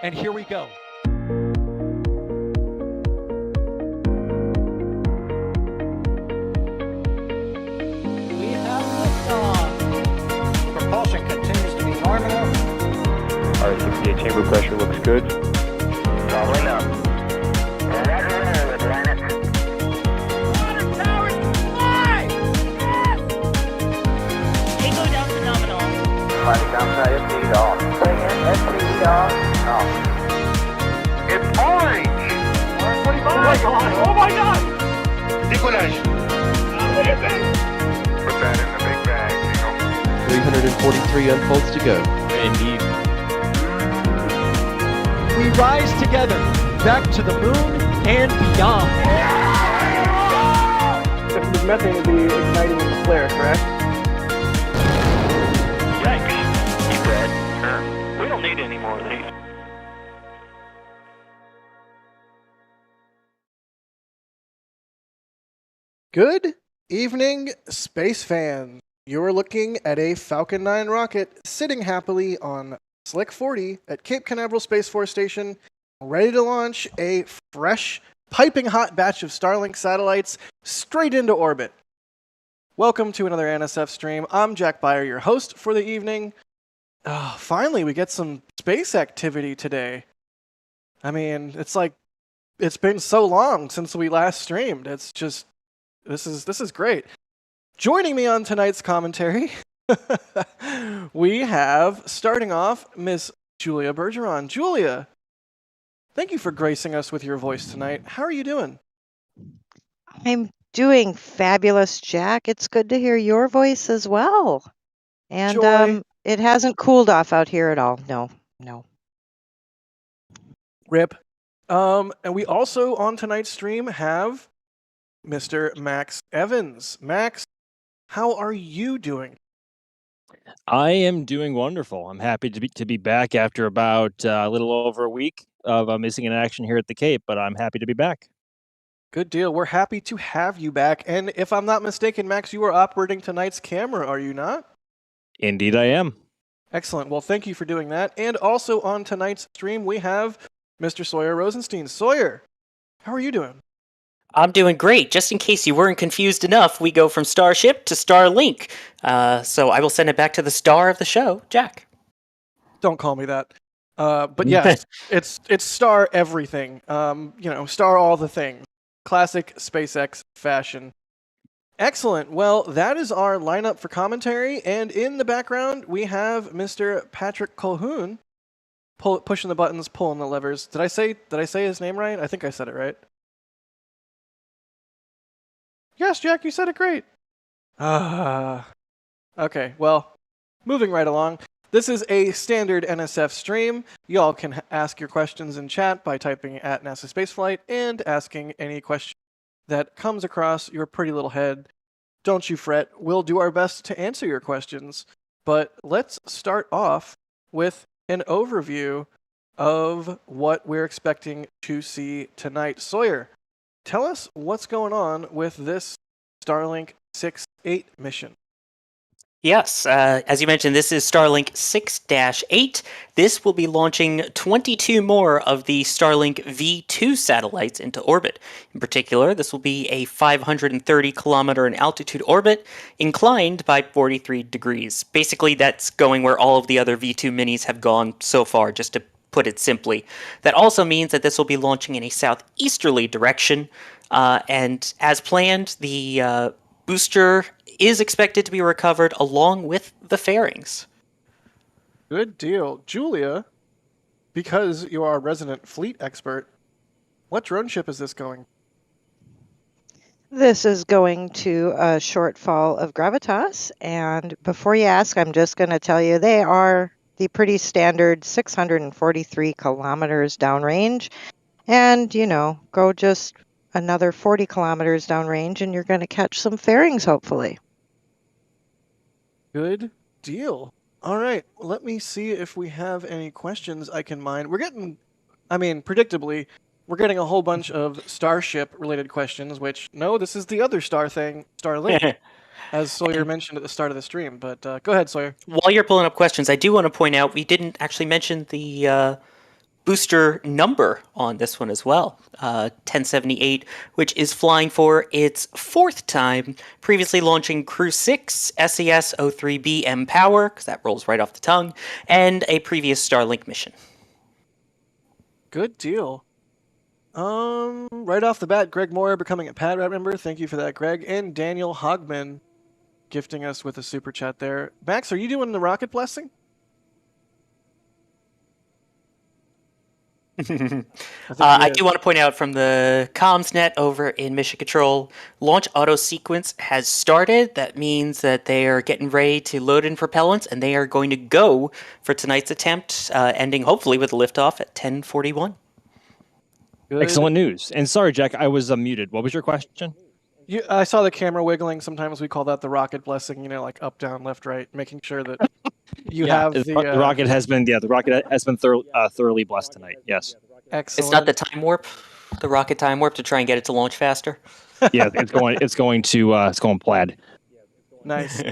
And here we go. We have liftoff. Propulsion continues to be nominal. RS-68 chamber pressure looks good. Doubling up. Roger there, Atlantis. Water towers, fly! Yes! Tango down to nominal. Flight downside FD off. Bring in FD off. Off. It's orange! 145! Oh my god! Oh my god! Decollage. Put that in the big bag, Eagle. 343 unfolds to go. Indeed. We rise together, back to the moon and beyond. The methane would be igniting in the flare, correct? Yikes. You dead? We don't need any more of these. Good evening, space fans. You're looking at a Falcon 9 rocket sitting happily on Slick 40 at Cape Canaveral Space Force Station, ready to launch a fresh, piping hot batch of Starlink satellites straight into orbit. Welcome to another NSF stream. I'm Jack Beyer, your host for the evening. Finally, we get some space activity today. I mean, it's been so long since we last streamed. It's just, this is great. Joining me on tonight's commentary, we have, starting off, Miss Julia Bergeron. Julia, thank you for gracing us with your voice tonight. How are you doing? I'm doing fabulous, Jack. It's good to hear your voice as well. And Joy. it hasn't cooled off out here at all. No. Rip. And we also, on tonight's stream, have Mr. Max Evans. Max, how are you doing? I am doing wonderful. I'm happy to be back after about a little over a week of missing in action here at the Cape, but I'm happy to be back. Good deal. We're happy to have you back. And if I'm not mistaken, Max, you are operating tonight's camera, are you not? Indeed, I am. Excellent. Well, thank you for doing that. And also on tonight's stream, we have Mr. Sawyer Rosenstein. Sawyer, how are you doing? I'm doing great. Just in case you weren't confused enough, we go from Starship to Starlink. So I will send it back to the star of the show, Jack. Don't call me that. But yes, it's star everything. Star all the things. Classic SpaceX fashion. Excellent. Well, that is our lineup for commentary. And in the background, we have Mr. Patrick Colhoun pushing the buttons, pulling the levers. Did I say his name right? I think I said it right. Yes, Jack, you said it great. Okay, well, moving right along. This is a standard NSF stream. Y'all can ask your questions in chat by typing at NASA Spaceflight and asking any question that comes across your pretty little head. Don't you fret, we'll do our best to answer your questions. But let's start off with an overview of what we're expecting to see tonight. Sawyer, tell us what's going on with this Starlink 6-8 mission. Yes, as you mentioned, this is Starlink 6-8. This will be launching 22 more of the Starlink V2 satellites into orbit. In particular, this will be a 530-kilometer in altitude orbit, inclined by 43 degrees. Basically, that's going where all of the other V2 minis have gone so far, just to put it simply. That also means that this will be launching in a southeasterly direction, and as planned, the booster is expected to be recovered along with the fairings. Good deal. Julia, because you are a resident fleet expert, what drone ship is this going? This is going to a shortfall of Gravitas. And before you ask, I'm just going to tell you they are the pretty standard 643 kilometers downrange. And, go just another 40 kilometers downrange and you're going to catch some fairings, hopefully. Good deal. All right, let me see if we have any questions I can mine. Predictably, we're getting a whole bunch of Starship-related questions, which, no, this is the other star thing, Starlink, as Sawyer mentioned at the start of the stream. But go ahead, Sawyer. While you're pulling up questions, I do want to point out we didn't actually mention booster number on this one as well, 1078, which is flying for its 4th time, previously launching Crew 6, SES-03B M-Power, because that rolls right off the tongue, and a previous Starlink mission. Good deal. Right off the bat, Greg Moore becoming a Pad Rat member. Thank you for that, Greg. And Daniel Hogman gifting us with a super chat there. Max, are you doing the rocket blessing? I do want to point out from the comms net over in Mission Control, launch auto sequence has started. That means that they are getting ready to load in propellants, and they are going to go for tonight's attempt, ending hopefully with a liftoff at 10:41. Good. Excellent news. And sorry, Jack, I was muted. What was your question? I saw the camera wiggling. Sometimes we call that the rocket blessing, like up, down, left, right, making sure that you have the rocket has been thoroughly blessed tonight. Yes. Excellent. It's not the time warp, the rocket time warp to try and get it to launch faster. Yeah, it's going plaid. Nice.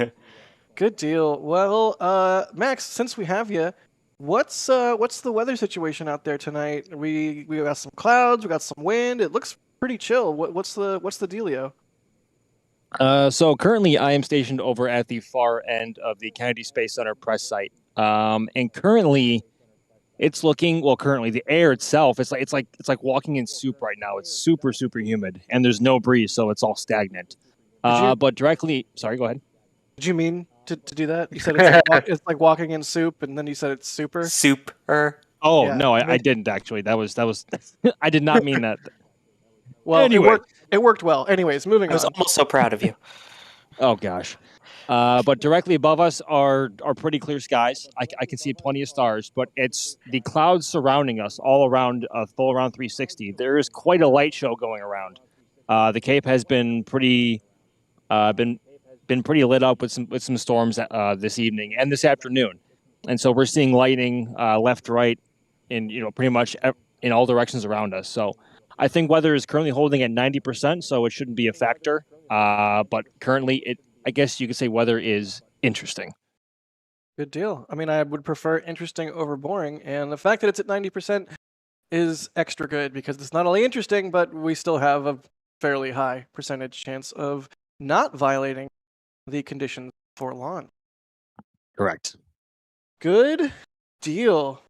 Good deal. Well, Max, since we have you, what's the weather situation out there tonight? We got some clouds, we got some wind. It looks pretty chill. What's the dealio? So currently I am stationed over at the far end of the Kennedy Space Center press site. And currently it's looking, currently the air itself, it's like walking in soup right now. It's super, super humid and there's no breeze, so it's all stagnant. But directly, sorry, go ahead. Did you mean to do that? You said it's like walking in soup, and then you said it's super? Super. Oh, Yeah. no, I didn't actually. That was, I did not mean that. Well, Anyway. it worked well. Anyways, moving I was on. almost so proud of you. Oh gosh. But directly above us are pretty clear skies. I can see plenty of stars, but it's the clouds surrounding us all around, full around 360. There is quite a light show going around. The Cape has been pretty pretty lit up with some storms this evening and this afternoon, and so we're seeing lightning left, right, in pretty much in all directions around us. So I think weather is currently holding at 90%, so it shouldn't be a factor. But currently, I guess you could say weather is interesting. Good deal. I mean, I would prefer interesting over boring, and the fact that it's at 90% is extra good because it's not only interesting, but we still have a fairly high percentage chance of not violating the conditions for launch. Correct. Good deal.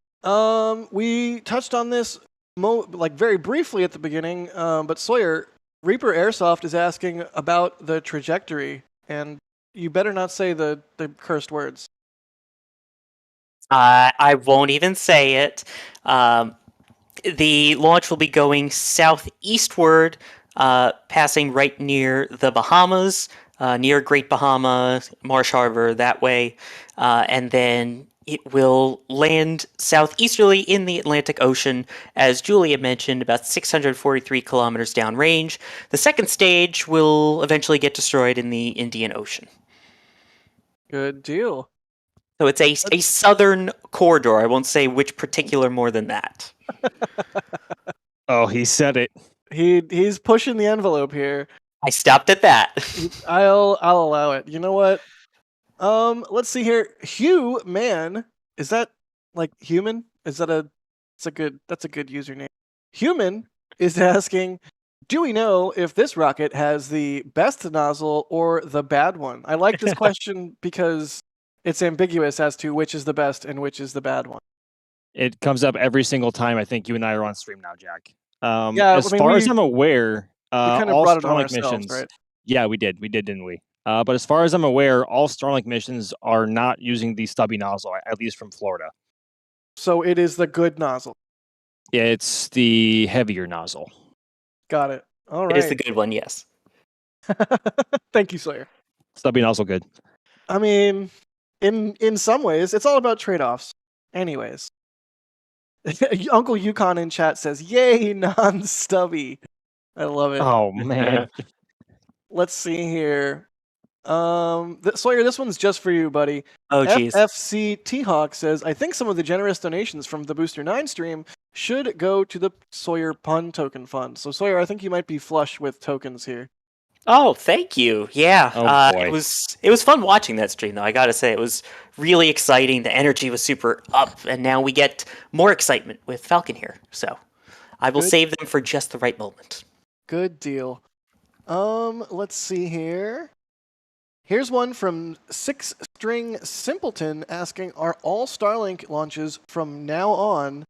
We touched on this very briefly at the beginning, but Sawyer, Reaper Airsoft is asking about the trajectory, and you better not say the cursed words. I won't even say it. The launch will be going southeastward, passing right near the Bahamas, near Great Bahama, Marsh Harbor, that way. And then it will land southeasterly in the Atlantic Ocean, as Julia mentioned, about 643 kilometers downrange. The second stage will eventually get destroyed in the Indian Ocean. Good deal. So it's a southern corridor. I won't say which particular more than that. Oh, he said it. He's pushing the envelope here. I stopped at that. I'll allow it. You know what? Let's see here. Hugh Man, is that like human? That's a good username. Human is asking, do we know if this rocket has the best nozzle or the bad one? I like this question because it's ambiguous as to which is the best and which is the bad one. It comes up every single time. I think you and I are on stream now, Jack. Yeah, as far as I'm aware, we kind of all brought it on Starlink ourselves, missions. right? Yeah, we did, didn't we? But as far as I'm aware, all Starlink missions are not using the stubby nozzle, at least from Florida. So it is the good nozzle. Yeah, it's the heavier nozzle. Got it. All right. It is the good one, yes. Thank you, Sawyer. Stubby nozzle, good. I mean, in some ways, it's all about trade-offs. Anyways. Uncle Yukon in chat says, yay, non-stubby. I love it. Oh, man. Let's see here. Sawyer, this one's just for you, buddy. Oh, jeez. FFC T-Hawk says, I think some of the generous donations from the Booster 9 stream should go to the Sawyer Pun Token Fund. So, Sawyer, I think you might be flush with tokens here. Oh, thank you. Yeah. Oh, boy. It was fun watching that stream, though. I gotta say, it was really exciting. The energy was super up, and now we get more excitement with Falcon here. So I will Good. save them for just the right moment. Good deal. Let's see here. Here's one from Six String Simpleton asking, are all Starlink launches from now on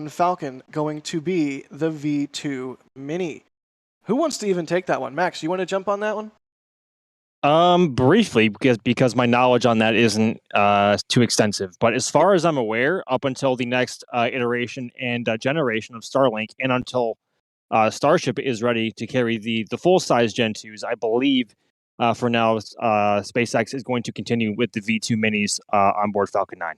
Falcon going to be the V2 Mini? Who wants to even take that one? Max, you want to jump on that one? Briefly, because my knowledge on that isn't too extensive. But as far as I'm aware, up until the next iteration and generation of Starlink, and until Starship is ready to carry the full size Gen 2s, I believe for now SpaceX is going to continue with the V2 Minis on board Falcon 9.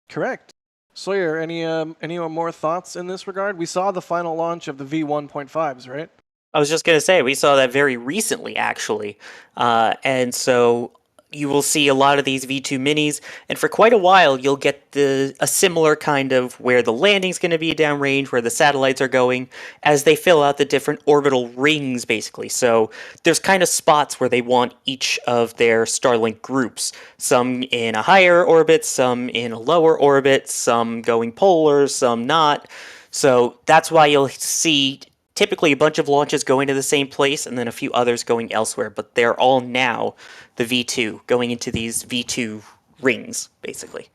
Correct. Sawyer, any more thoughts in this regard? We saw the final launch of the V1.5s, right? I was just going to say, we saw that very recently, actually. And so you will see a lot of these V2 minis, and for quite a while, you'll get a similar kind of where the landing's going to be downrange, where the satellites are going, as they fill out the different orbital rings, basically. So there's kind of spots where they want each of their Starlink groups. Some in a higher orbit, some in a lower orbit, some going polar, some not. So that's why you'll see typically a bunch of launches going to the same place and then a few others going elsewhere, but they're all now the V2, going into these V2 rings, basically.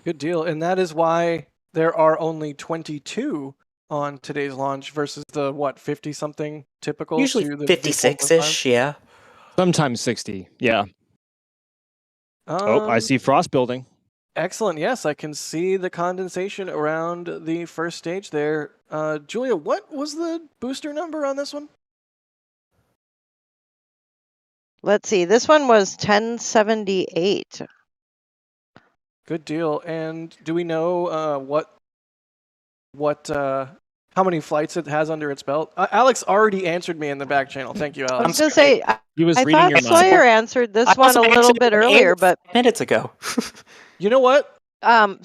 Good deal. And that is why there are only 22 on today's launch versus the, 50-something typical? Usually to the 56-ish, yeah. Sometimes 60, yeah. I see frost building. Excellent. Yes, I can see the condensation around the first stage there. Julia, what was the booster number on this one? Let's see. This one was 1078. Good deal. And do we know how many flights it has under its belt? Alex already answered me in the back channel. Thank you, I Alex. was going to say, He was I reading thought your mind. Sawyer answered this I one also a little answered bit it earlier, but minutes ago. You know what? um,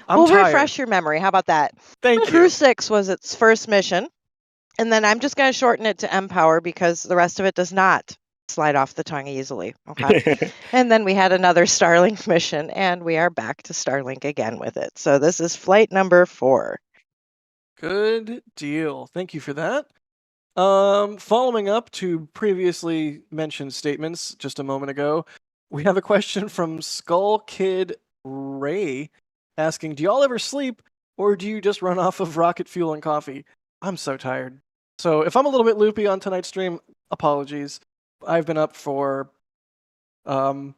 I'm we'll tired. refresh your memory. How about that? Thank Crew you. 6 was its first mission, and then I'm just going to shorten it to Empower because the rest of it does not slide off the tongue easily. Okay. And then we had another Starlink mission, and we are back to Starlink again with it. So this is flight number 4. Good deal. Thank you for that. Following up to previously mentioned statements just a moment ago, we have a question from Skull Kid Ray asking, do y'all ever sleep or do you just run off of rocket fuel and coffee? I'm so tired. So if I'm a little bit loopy on tonight's stream, apologies. I've been up for a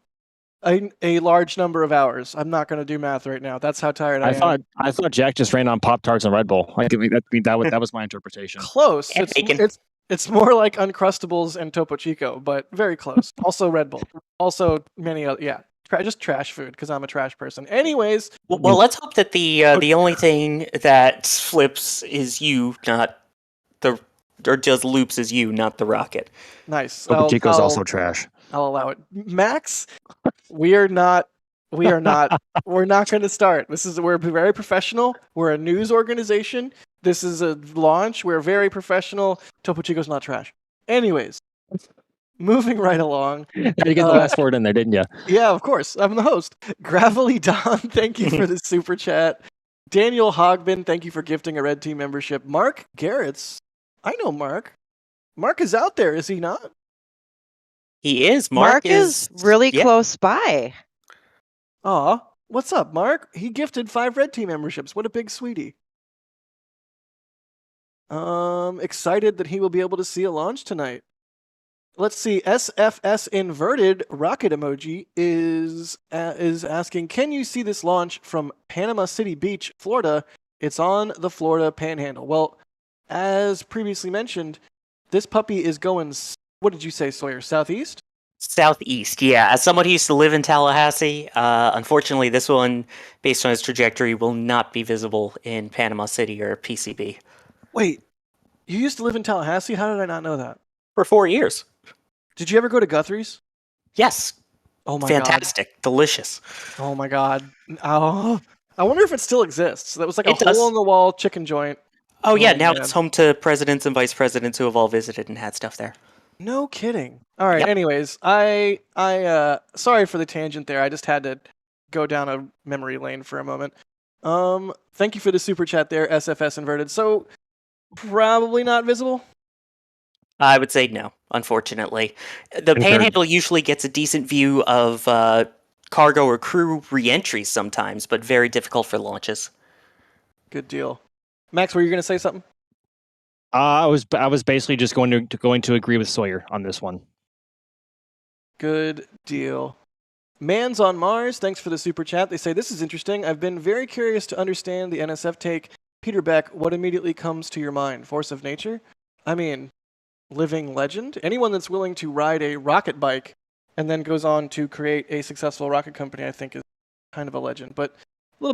large number of hours. I'm not going to do math right now. That's how tired I am. I thought Jack just ran on Pop-Tarts and Red Bull. That was my interpretation. Close. And bacon. It's more like Uncrustables and Topo Chico, but very close. Also Red Bull. Also many other, yeah. Just trash food because I'm a trash person. Anyways. Well, let's hope that the only thing that flips is you, not or just loops is you, not the rocket. Nice. Topo Chico's also trash. I'll allow it. Max, we're not going to start. We're very professional. We're a news organization. This is a launch. We're very professional. Topo Chico's not trash. Anyways, moving right along. You get the last word in there, didn't you? Yeah, of course. I'm the host. Gravelly Don, thank you for the super chat. Daniel Hogbin, thank you for gifting a Red Team membership. Mark Garretts, I know Mark. Mark is out there, is he not? He is. Mark is really close by. Aw, what's up, Mark? He gifted 5 Red Team memberships. What a big sweetie. Excited that he will be able to see a launch tonight. Let's see. SFS Inverted Rocket Emoji is asking, can you see this launch from Panama City Beach, Florida? It's on the Florida Panhandle. Well, as previously mentioned, this puppy is going, what did you say, Sawyer? Southeast? Southeast, yeah. As someone who used to live in Tallahassee, unfortunately, this one, based on its trajectory, will not be visible in Panama City or PCB. Wait, you used to live in Tallahassee? How did I not know that? For 4 years. Did you ever go to Guthrie's? Yes. Oh my Fantastic. Delicious. God. Oh my God. Oh, I wonder if it still exists. That was like a It does. hole-in-the-wall chicken joint. Oh, yeah. Now man. it's home to presidents and vice presidents who have all visited and had stuff there. No kidding. All right. Yep. Anyways, I sorry for the tangent there. I just had to go down a memory lane for a moment. Thank you for the super chat there, SFS Inverted. So, probably not visible? I would say no, unfortunately. The Concurred. Panhandle usually gets a decent view of cargo or crew re-entries sometimes, but very difficult for launches. Good deal. Max, were you going to say something? I was basically just going to agree with Sawyer on this one. Good deal. Mans on Mars, thanks for the super chat. They say, this is interesting. I've been very curious to understand the NSF take. Peter Beck, what immediately comes to your mind? Force of nature? I mean, living legend? Anyone that's willing to ride a rocket bike and then goes on to create a successful rocket company, I think is kind of a legend. But a little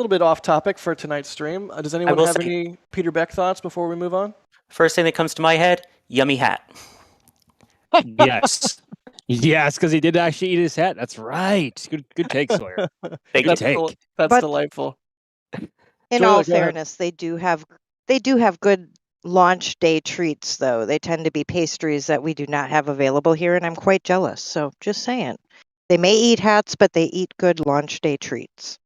bit off topic for tonight's stream. Does anyone have any Peter Beck thoughts before we move on? First thing that comes to my head, yummy hat. Yes. Yes, because he did actually eat his hat. That's right. Good take, Sawyer. Good take. That's But- delightful. In Joyla, all go ahead. fairness, they do have good launch day treats, though. They tend to be pastries that we do not have available here, and I'm quite jealous. So just saying, they may eat hats, but they eat good launch day treats.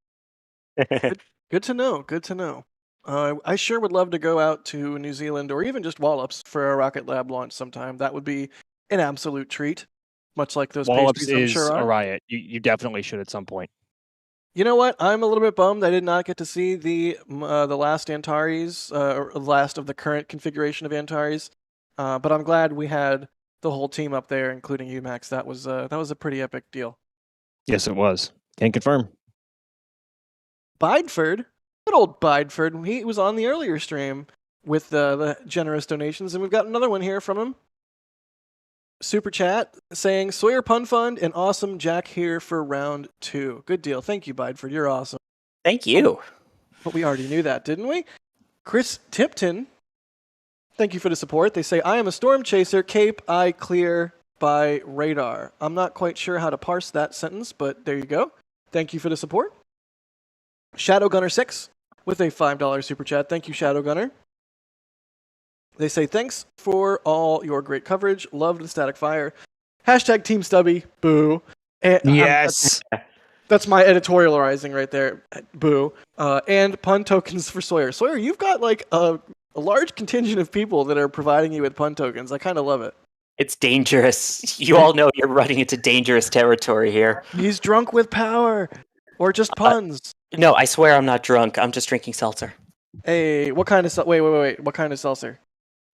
Good to know. Good to know. I sure would love to go out to New Zealand or even just Wallops for a Rocket Lab launch sometime. That would be an absolute treat, much like those Wallops pastries I'm is sure a are. riot. You definitely should at some point. You know what? I'm a little bit bummed I did not get to see the last Antares, or last of the current configuration of Antares. But I'm glad we had the whole team up there, including you, Max. That was a pretty epic deal. Yes, it was. Can confirm. Bideford, good old Bideford. He was on the earlier stream with the generous donations, and we've got another one here from him. Super chat saying Sawyer Pun Fund and awesome Jack here for round 2. Good deal. Thank you, Bideford. You're awesome. Thank you. But we already knew that, didn't we? Chris Tipton, thank you for the support. They say, I am a storm chaser, Cape, I clear by radar. I'm not quite sure how to parse that sentence, but there you go. Thank you for the support. Shadow Gunner 6 with a $5 super chat. Thank you, Shadow Gunner. They say, thanks for all your great coverage. Loved the static fire. Hashtag Team Stubby. Boo. And, Yes. that's my editorializing right there. Boo. And pun tokens for Sawyer. Sawyer, you've got like a large contingent of people that are providing you with pun tokens. I kind of love it. It's dangerous. You all know you're running into dangerous territory here. He's drunk with power. Or just puns. No, I swear I'm not drunk. I'm just drinking seltzer. Hey, what kind of... Wait. What kind of seltzer?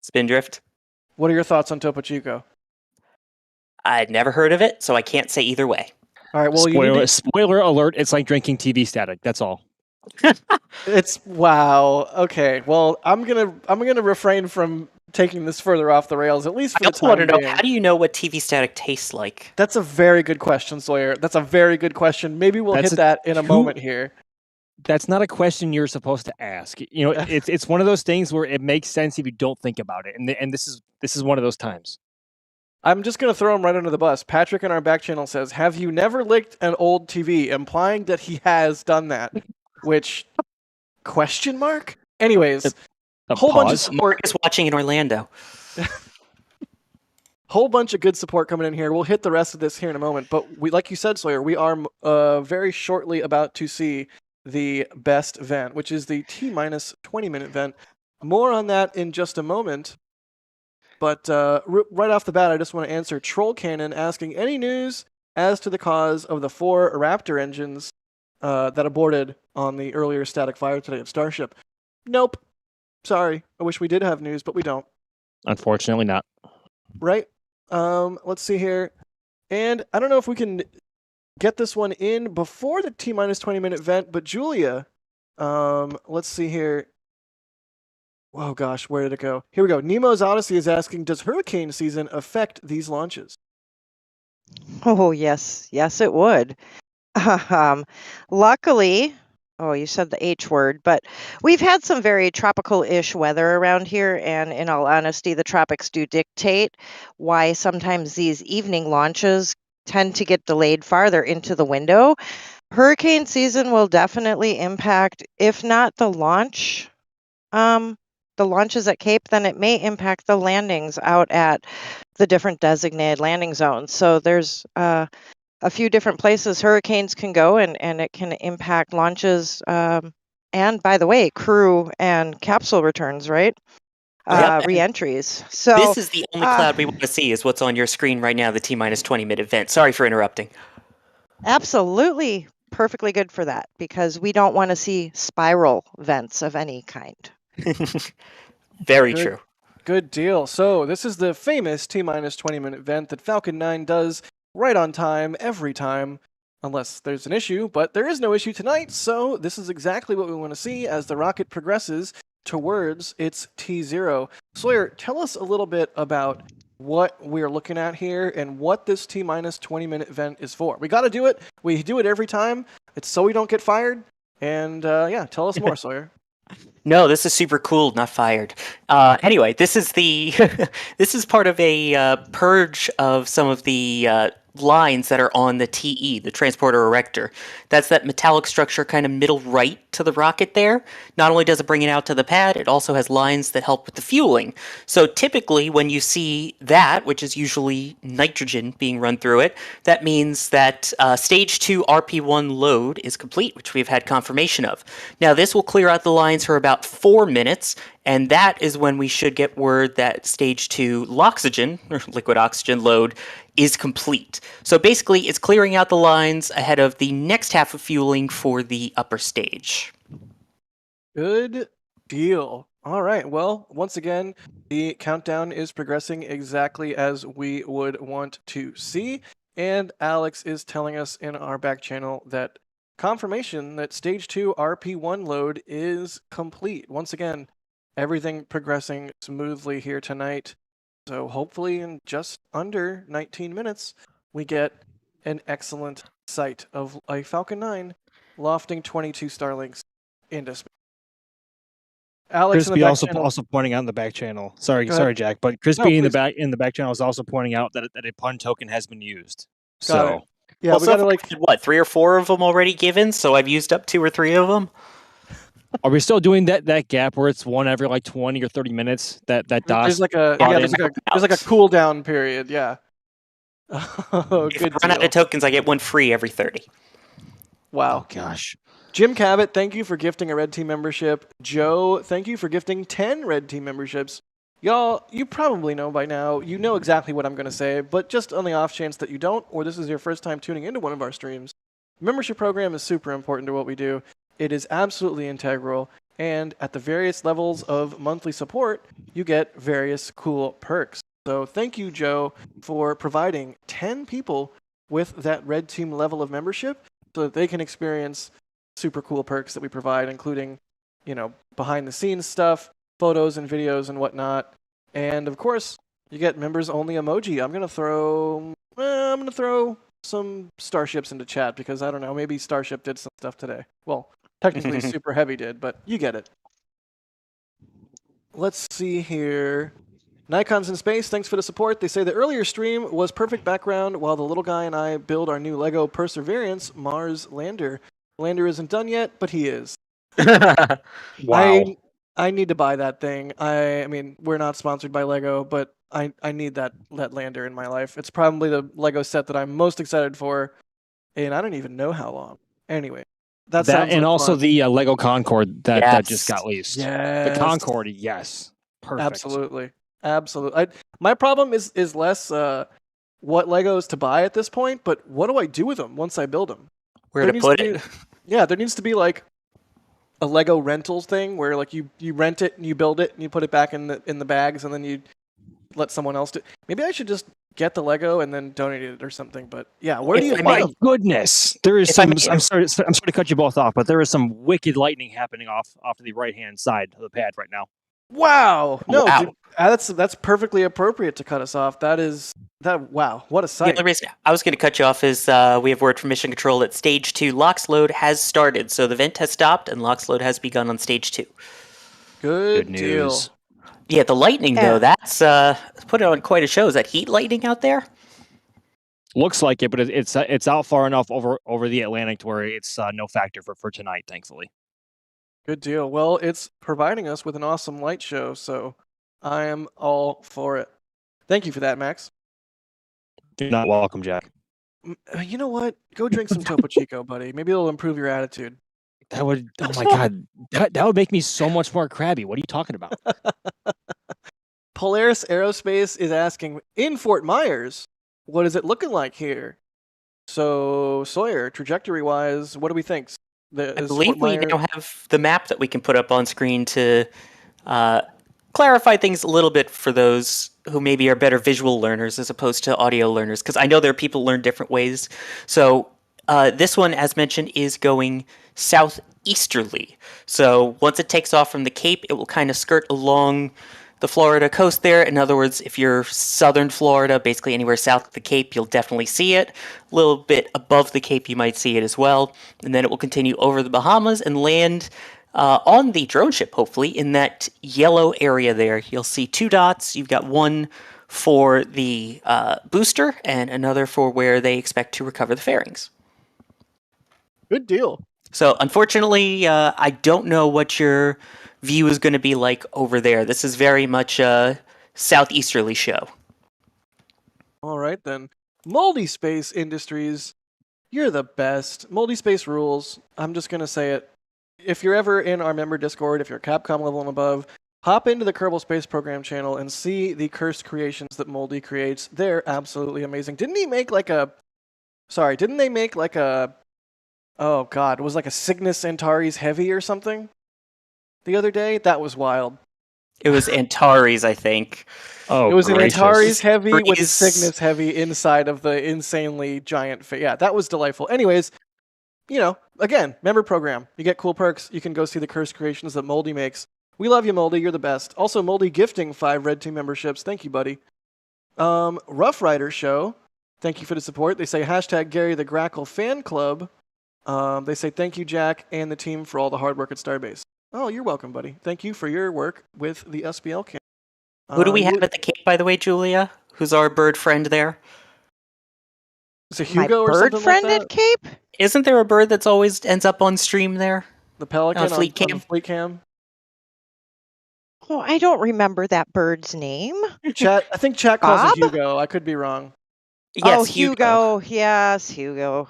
Spindrift. What are your thoughts on Topo Chico? I'd never heard of it, so I can't say either way. All right, well, Spoiler alert, it's like drinking TV static. That's all. It's wow. Okay. Well, I'm gonna refrain from taking this further off the rails, at least for I the also want to time know, being. how do you know what TV static tastes like? That's a very good question, Sawyer. That's a very good question. Maybe we'll That's hit that in a moment here. That's not a question you're supposed to ask. You know, it's one of those things where it makes sense if you don't think about it, and this is one of those times. I'm just gonna throw him right under the bus. Patrick in our back channel says, "Have you never licked an old TV?" Implying that he has done that. Which question mark? Anyways, A whole bunch of pause. support. Mark is watching in Orlando. Whole bunch of good support coming in here. We'll hit the rest of this here in a moment. But we, like you said, Sawyer, we are very shortly about to see the best event, which is the T-minus 20-minute event. More on that in just a moment. But right off the bat, I just want to answer Troll Cannon asking, any news as to the cause of the 4 Raptor engines that aborted on the earlier static fire today at Starship? Nope. Sorry. I wish we did have news, but we don't. Unfortunately, not. Right? Let's see here. And I don't know if we can get this one in before the T-minus 20-minute event, but Julia, let's see here. Oh gosh, where did it go? Here we go. Nemo's Odyssey is asking, does hurricane season affect these launches? Oh, yes. Yes, it would. Luckily, oh, you said the H word, but we've had some very tropical-ish weather around here, and in all honesty, the tropics do dictate why sometimes these evening launches tend to get delayed farther into the window. Hurricane season will definitely impact, if not the launches at Cape, then it may impact the landings out at the different designated landing zones. So there's a few different places hurricanes can go, and it can impact launches. And by the way, crew and capsule returns, right? Yep. Re-entries. So This is the only cloud we want to see is what's on your screen right now, the T-minus 20-minute event. Sorry for interrupting. absolutely perfectly good for that, because we don't want to see spiral vents of any kind. Very Good. true. Good deal. So this is the famous T-minus 20-minute event that Falcon 9 does right on time, every time, unless there's an issue, but there is no issue tonight, so this is exactly what we want to see as the rocket progresses towards its T0. Sawyer, tell us a little bit about what we're looking at here and what this T-minus 20-minute event is for. We got to do it. We do it every time. It's so we don't get fired. And yeah, tell us more, Sawyer. No, this is super cool, not fired. Anyway, this is the this is part of a purge of some of the lines that are on the TE, the transporter erector. That's that metallic structure kind of middle right to the rocket there. Not only does it bring it out to the pad, it also has lines that help with the fueling. So typically when you see that, which is usually nitrogen being run through it, that means that stage 2 RP1 load is complete, which we've had confirmation of. Now this will clear out the lines for about 4 minutes, and that is when we should get word that stage 2 LOXygen, or liquid oxygen load, is complete. So basically, it's clearing out the lines ahead of the next half of fueling for the upper stage. Good deal. All right. Well, once again, the countdown is progressing exactly as we would want to see. And Alex is telling us in our back channel that confirmation that stage 2 RP1 load is complete. Once again, everything progressing smoothly here tonight. So hopefully in just under 19 minutes, we get an excellent sight of a Falcon 9 lofting 22 Starlinks into space. Alex in the Crispy back also channel. also pointing out in the back channel. Sorry, Go ahead. sorry, Jack. But Crispy No, in the please. back channel is also pointing out that a pun token has been used. Got So it. Yeah, Well, we so gotta far like. I've had, what, 3 or 4 of them already given, so I've used up 2 or 3 of them. are we still doing that gap where it's one every like 20 or 30 minutes? That DOS. There's like a Yeah, there's like a cooldown period. Yeah. Oh, If I good run out deal. of tokens, I get 1 free every 30. Wow. Gosh. Jim Cabot, thank you for gifting a Red Team membership. Joe, thank you for gifting 10 Red Team memberships. Y'all, you probably know by now, you know exactly what I'm going to say, but just on the off chance that you don't, or this is your first time tuning into one of our streams, the membership program is super important to what we do. It is absolutely integral, and at the various levels of monthly support, you get various cool perks. So thank you, Joe, for providing 10 people with that Red Team level of membership so that they can experience super cool perks that we provide, including, you know, behind the scenes stuff, photos and videos and whatnot. And of course, you get members only emoji. I'm gonna throw some starships into chat because I don't know, maybe Starship did some stuff today. Well, technically Super Heavy did, but you get it. Let's see here. Nikon's in space, thanks for the support. They say the earlier stream was perfect background while the little guy and I build our new Lego Perseverance Mars lander. The lander isn't done yet, but he is. Wow. I need to buy that thing. I mean, we're not sponsored by Lego, but I need that lander in my life. It's probably the Lego set that I'm most excited for, and I don't even know how long. Anyway, that sounds and like also fun. the Lego Concorde that just got Yes. leased. Yes. The Concorde, yes. Perfect. Absolutely. My problem is less what Legos to buy at this point, but what do I do with them once I build them? Where There to needs put to it? Yeah, there needs to be like a Lego rentals thing where like you rent it and you build it and you put it back in the bags and then you let someone else do. Maybe I should just get the Lego and then donate it or something. But yeah, where do If you I buy My may- them? goodness, there is If I some. may- I'm sorry to cut you both off, but there is some wicked lightning happening off to the right hand side of the pad right now. Wow. No, Wow. dude, that's perfectly appropriate to cut us off. Wow, what a The sight. only reason I was going to cut you off is we have word from Mission Control that Stage 2 LOX load has started. So the vent has stopped and LOX load has begun on Stage 2. Good deal. news. Yeah, the lightning, Yeah. though, that's put it on quite a show. Is that heat lightning out there? Looks like it, but it's out far enough over the Atlantic to where it's no factor for tonight, thankfully. Good deal. Well, it's providing us with an awesome light show, so I am all for it. Thank you for that, Max. You're not welcome, Jack. You know what? Go drink some Topo Chico, buddy. Maybe it'll improve your attitude. That would. Oh my god. That would make me so much more crabby. What are you talking about? Polaris Aerospace is asking, in Fort Myers, what is it looking like here? So, Sawyer, trajectory-wise, what do we think? I believe we now have the map that we can put up on screen to clarify things a little bit for those who maybe are better visual learners as opposed to audio learners, because I know there are people who learn different ways. So this one, as mentioned, is going southeasterly. So once it takes off from the Cape, it will kind of skirt along the Florida coast there. In other words, if you're southern Florida, basically anywhere south of the Cape, you'll definitely see it. A little bit above the Cape, you might see it as well. And then it will continue over the Bahamas and land on the drone ship, hopefully, in that yellow area there. You'll see 2 dots. You've got one for the booster and another for where they expect to recover the fairings. Good deal. So, unfortunately, I don't know what your view is going to be like over there. This is very much a southeasterly show. All right, then. Moldy Space Industries, you're the best. Moldy Space rules. I'm just going to say it. If you're ever in our member Discord, if you're Capcom level and above, hop into the Kerbal Space Program channel and see the cursed creations that Moldy creates. They're absolutely amazing. Didn't they make like a... Oh, God. It was like a Cygnus Antares Heavy or something the other day? That was wild. It was Antares, I think. Oh, It was gracious. an Antares Heavy with a Breeze. Cygnus Heavy inside of the insanely giant... Yeah, that was delightful. Anyways, again, member program. You get cool perks. You can go see the cursed creations that Moldy makes. We love you, Moldy. You're the best. Also, Moldy gifting 5 Red Team memberships. Thank you, buddy. Rough Rider Show. Thank you for the support. They say hashtag Gary the Grackle Fan Club. They say thank you, Jack, and the team for all the hard work at Starbase. Oh, you're welcome, buddy. Thank you for your work with the SBL camp. Who do we have at the Cape, by the way, Julia? Who's our bird friend there? Is it Hugo My or bird something friend like that? at Cape? Isn't there a bird that's always ends up on stream there? The Pelican on Fleet the Cam? Fleet Cam? Oh, I don't remember that bird's name. I think chat calls it Bob? Hugo. I could be wrong. Oh, Hugo. Yes, Hugo.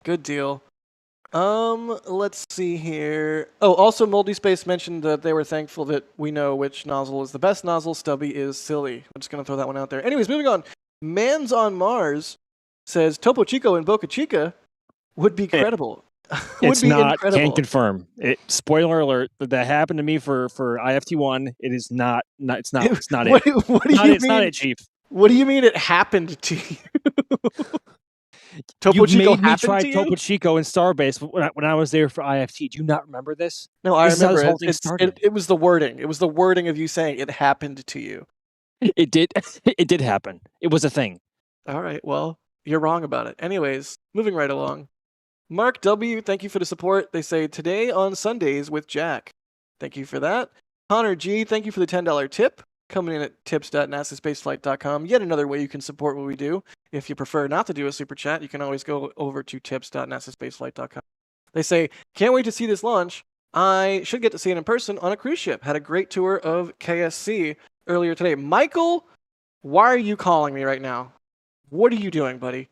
Good deal. Let's see here. Oh, also Moldy Space mentioned that they were thankful that we know which nozzle is the best nozzle. Stubby is silly. I'm just gonna throw that one out there. Anyways, moving on. Mans on Mars says Topo Chico and Boca Chica would be credible. It's not. Can confirm. Spoiler alert. That happened to me for IFT1. It is not. It's not. It's not What it. do you Not mean? It's not it, Chief. What do you mean it happened to you? Topo You Chico made me happened try to you? Topo Chico in Starbase when I was there for IFT. Do you not remember this? No, I This is how remember this whole it. thing It's, started. it was the wording. It was the wording of you saying it happened to you. It did. It did happen. It was a thing. All right, well, you're wrong about it. Anyways, moving right along. Mark W., thank you for the support. They say, today on Sundays with Jack. Thank you for that. Connor G., thank you for the $10 tip. Coming in at tips.nasaspaceflight.com. Yet another way you can support what we do. If you prefer not to do a super chat, you can always go over to tips.nasaspaceflight.com. They say, can't wait to see this launch. I should get to see it in person on a cruise ship. Had a great tour of KSC earlier today. Michael, why are you calling me right now? What are you doing, buddy?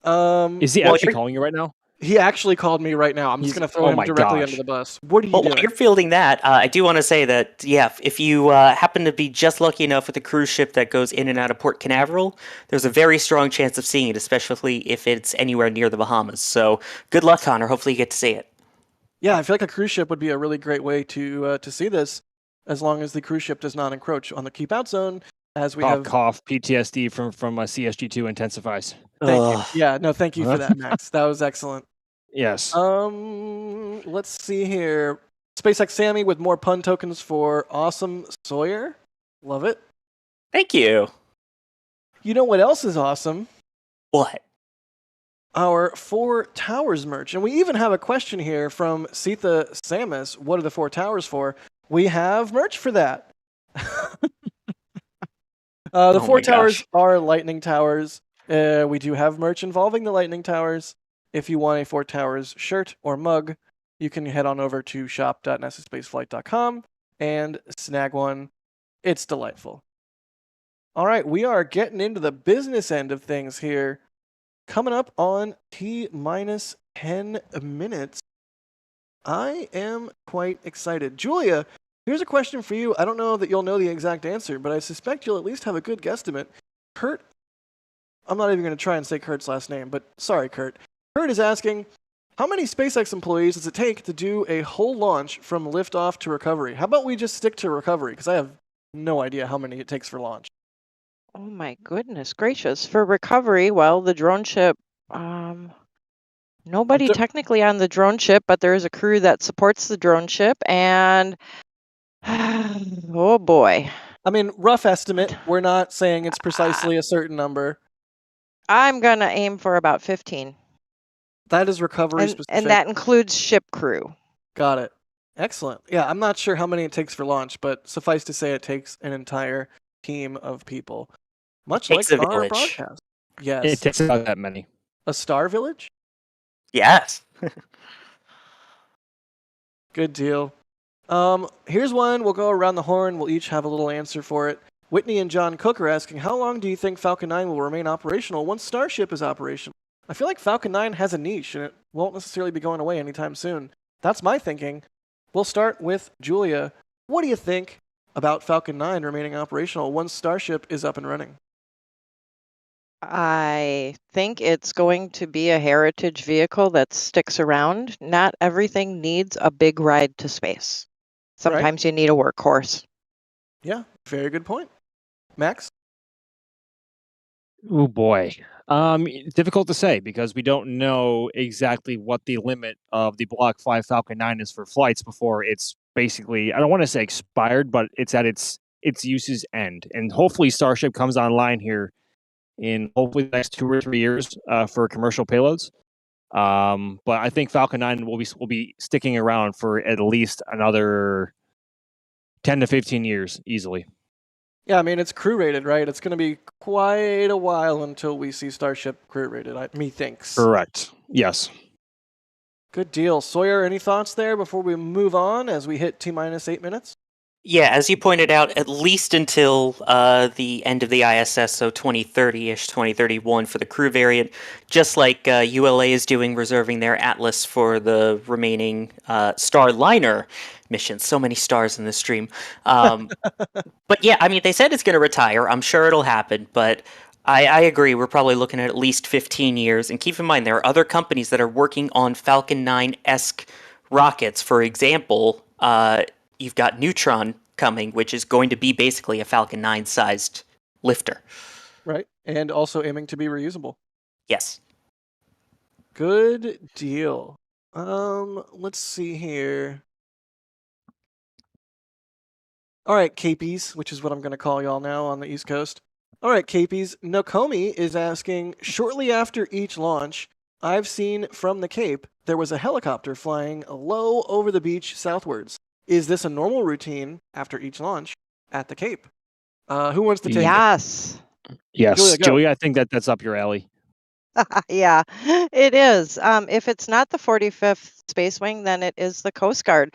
Is he actually calling you right now? He actually called me right now. I'm just going to throw him directly under the bus. What are you Well, doing? while you're fielding that, I do want to say that, if you happen to be just lucky enough with a cruise ship that goes in and out of Port Canaveral, there's a very strong chance of seeing it, especially if it's anywhere near the Bahamas. So good luck, Connor. Hopefully you get to see it. Yeah, I feel like a cruise ship would be a really great way to see this, as long as the cruise ship does not encroach on the keep out zone, as we have... Cough, PTSD from CSG2 intensifies. Thank you. Yeah, no, thank you for that, Max. That was excellent. Yes. Let's see here. SpaceX Sammy with more pun tokens for Awesome Sawyer. Love it. Thank you. You know what else is awesome? What? Our 4 Towers merch. And we even have a question here from Sitha Samus. What are the 4 towers for? We have merch for that. The 4 towers are lightning towers. We do have merch involving the lightning towers. If you want a 4 Towers shirt or mug, you can head on over to shop.nasaspaceflight.com and snag one. It's delightful. All right, we are getting into the business end of things here. coming up on T-minus 10 minutes. I am quite excited. Julia, here's a question for you. I don't know that you'll know the exact answer, but I suspect you'll at least have a good guesstimate. Kurt, I'm not even going to try and say Kurt's last name, but sorry, Kurt. Kurt is asking, how many SpaceX employees does it take to do a whole launch from liftoff to recovery? How about we just stick to recovery? Because I have no idea how many it takes for launch. Oh my goodness gracious. For recovery, well, the drone ship, nobody d- technically on the drone ship, but there is a crew that supports the drone ship, and oh boy. I mean, rough estimate. We're not saying it's precisely a certain number. I'm going to aim for about 15. That is recovery specific. And that includes ship crew. Got it. Excellent. Yeah, I'm not sure how many it takes for launch, but suffice to say it takes an entire team of people. Much like Takes a our village. broadcast. Yes. It takes about that many. A star village? Yes. Good deal. Here's one. We'll go around the horn. We'll each have a little answer for it. Whitney and John Cook are asking, how long do you think Falcon 9 will remain operational once Starship is operational? I feel like Falcon 9 has a niche, and it won't necessarily be going away anytime soon. That's my thinking. We'll start with Julia. What do you think about Falcon 9 remaining operational once Starship is up and running? I think it's going to be a heritage vehicle that sticks around. Not everything needs a big ride to space. Sometimes you need a workhorse. Yeah, very good point. Max? Oh boy. Difficult to say because we don't know exactly what the limit of the Block 5 Falcon 9 is for flights before it's basically, I don't want to say expired, but it's at its use's end. And hopefully Starship comes online here in hopefully the next 2 or 3 years for commercial payloads. But I think Falcon 9 will be sticking around for at least another 10 to 15 years easily. Yeah, I mean, it's crew rated, right? It's going to be quite a while until we see Starship crew rated, methinks. Correct. Yes. Good deal. Sawyer, any thoughts there before we move on as we hit T-minus 8 minutes? Yeah, as you pointed out, at least until the end of the ISS, so 2030-ish, 2031 for the crew variant, just like ULA is doing, reserving their Atlas for the remaining Starliner missions. So many stars in this stream. But yeah, I mean, they said it's going to retire. I'm sure it'll happen, but I agree. We're probably looking at least 15 years. And keep in mind, there are other companies that are working on Falcon 9-esque rockets. For example, you've got Neutron coming, which is going to be basically a Falcon 9-sized lifter. Right, and also aiming to be reusable. Yes. Good deal. Let's see here. All right, Capies, which is what I'm going to call y'all now on the East Coast. All right, Capies. Nokomi is asking, shortly after each launch, I've seen from the Cape, there was a helicopter flying low over the beach southwards. Is this a normal routine after each launch at the Cape? Who wants to take it? Yes. Yes. go. Julia, I think that's up your alley. Yeah, it is. If it's not the 45th Space Wing, then it is the Coast Guard.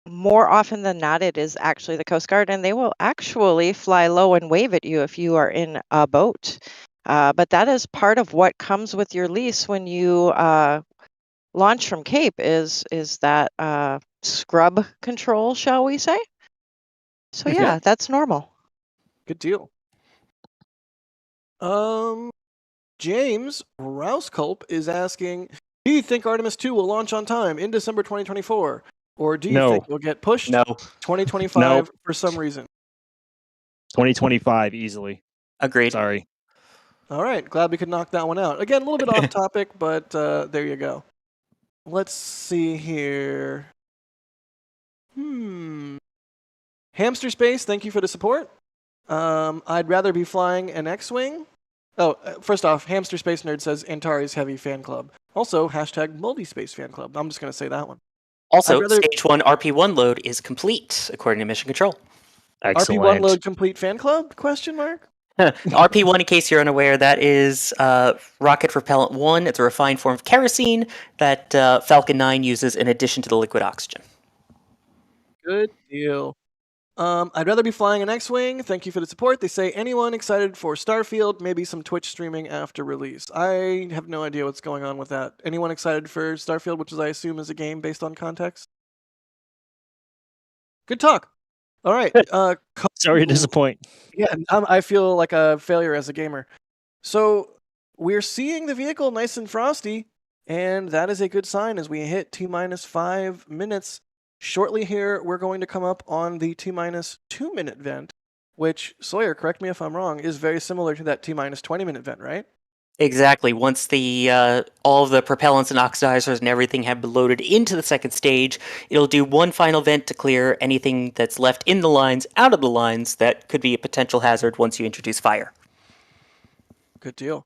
More often than not, it is actually the Coast Guard, and they will actually fly low and wave at you if you are in a boat. But that is part of what comes with your lease when you launch from Cape is that scrub control, shall we say? So yeah, that's normal. Good deal. James Rouseculp is asking, do you think Artemis 2 will launch on time in December 2024? Or do you think it'll get pushed 2025 for some reason? 2025 easily. Agreed. Sorry. All right, glad we could knock that one out. Again, a little bit off topic, but there you go. Let's see here. Hamster Space, thank you for the support. I'd rather be flying an X-Wing. Oh, first off, Hamster Space Nerd says Antares Heavy Fan Club. Also, hashtag Moldy Space Fan Club. I'm just going to say that one. Also, Stage 1 RP1 load is complete, according to Mission Control. Excellent. RP1 load complete fan club? Question mark? RP1, in case you're unaware, that is rocket propellant 1. It's a refined form of kerosene that Falcon 9 uses in addition to the liquid oxygen. Good deal. I'd rather be flying an X-Wing. Thank you for the support. They say anyone excited for Starfield, maybe some Twitch streaming after release. I have no idea what's going on with that. Anyone excited for Starfield, which is I assume is a game based on context? Good talk. All right. Sorry to disappoint. Yeah, I feel like a failure as a gamer. So we're seeing the vehicle nice and frosty, and that is a good sign as we hit T-minus 5 minutes. Shortly here, we're going to come up on the T-minus 2-minute vent, which, Sawyer, correct me if I'm wrong, is very similar to that T-minus 20-minute vent, right? Exactly. Once the all of the propellants and oxidizers and everything have been loaded into the second stage, it'll do one final vent to clear anything that's left in the lines out of the lines that could be a potential hazard once you introduce fire. Good deal.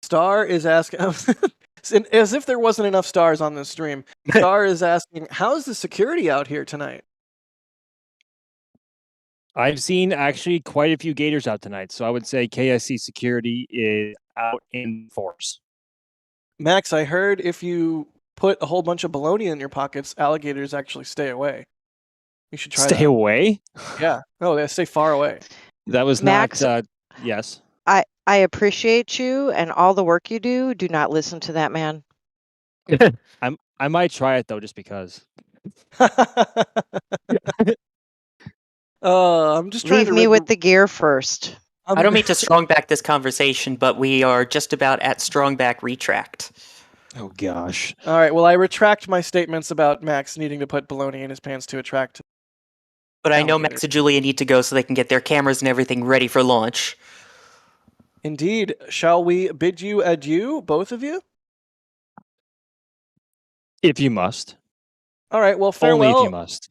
Star is asking, as if there wasn't enough stars on this stream, Star is asking, how's the security out here tonight? I've seen actually quite a few gators out tonight, so I would say KSC security is out in force. Max, I heard if you put a whole bunch of bologna in your pockets, alligators actually stay away. You should try Stay that. away? Yeah. No, they stay far away. That was Max, not. Yes. I appreciate you and all the work you do. Do not listen to that man. I might try it though, just because. I'm just trying Leave to me with the gear first. I don't mean to strong back this conversation, but we are just about at strong back retract. Oh gosh. All right. Well, I retract my statements about Max needing to put bologna in his pants to attract. But I know Alligator. Max and Julia need to go so they can get their cameras and everything ready for launch. Indeed. Shall we bid you adieu, both of you? If you must. All right. Well, farewell. Only if you must.